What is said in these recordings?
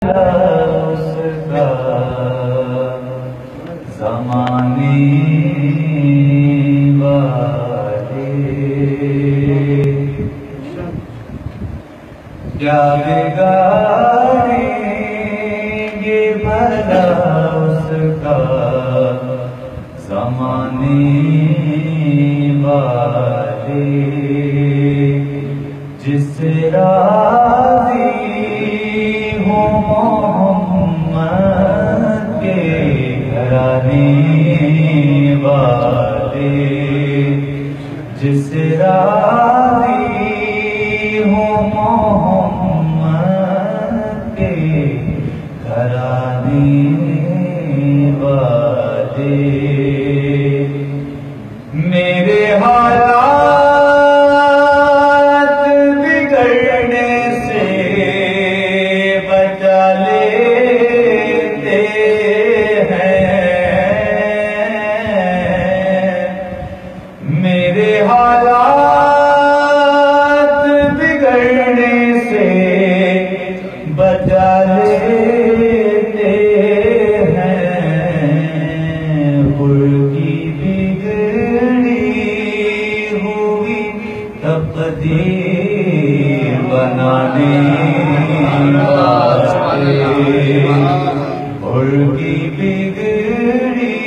اس کا زمانے والے کیا بگاڑیں گے بھلا اس کا زمانے والے جس سے راضی ہوں محمد کے گھرانے والے جس سے راضی ہوں محمد کے گھرانے والے میرے حالات بگڑنے سے بچا لیتے ہیں میرے حالات بگڑنے سے بچا لیتے تقدیر بنانے واسطے کی بگڑی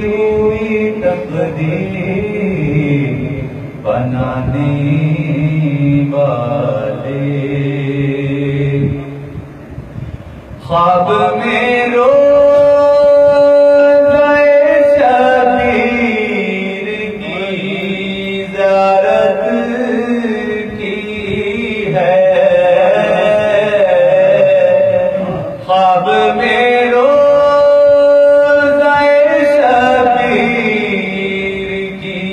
ہوئی تقدیر بنانے والے خواب میں خواب میں روزہ شبیر کی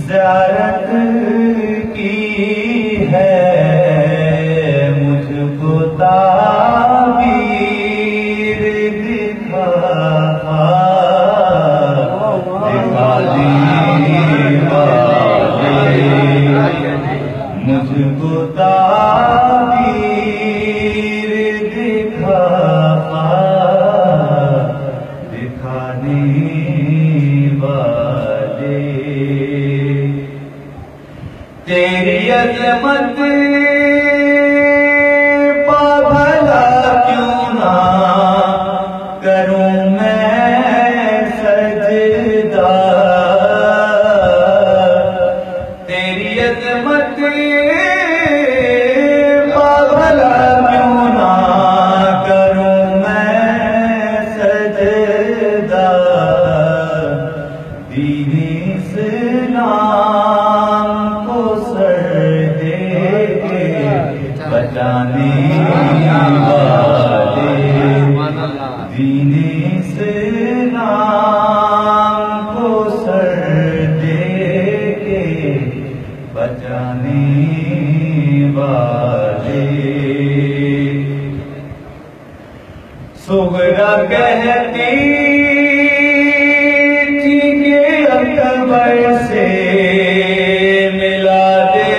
زیارت کی ہے مجھ کو تعبیر دکھانے والے مجھ کو تعبیر دکھانے والے تیری عظمت پا بھلا کیوں نہ کروں میں سجدہ تیری عظمت پا بھلا کیوں نہ کروں میں سجدہ دین اسلام کو سر دے کے بچانے والے دین اسلام کو سر دے کے بچانے والے سغرا کہتی تھی کہ اکبر سے ملا دے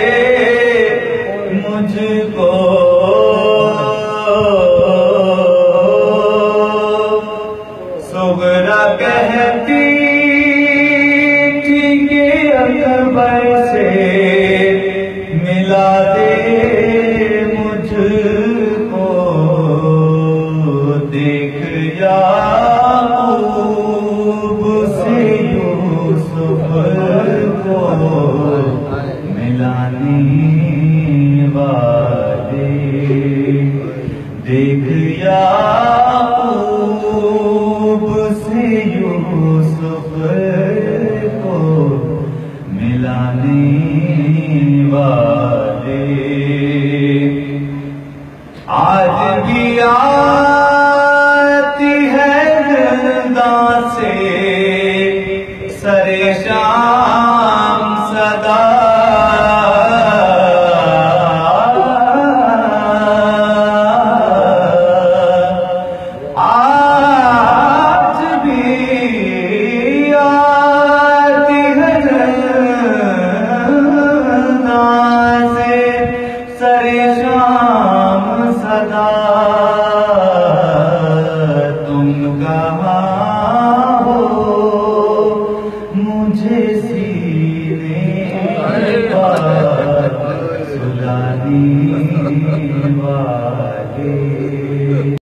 مجھ کو سغرا کہتی تھی کہ اکبر سے ملا دے مجھ کو دیکھ یعقوب سے یوسف کو ملانے والے دیکھ یعقوب سے یوسف کو ملانے والے آج بھی آتی ہے زنداں سے سر شام صدا آج بھی آتی ہے زنداں سے سر شام صدا تم کہاں ہو مجھے سینے پر سلانے والے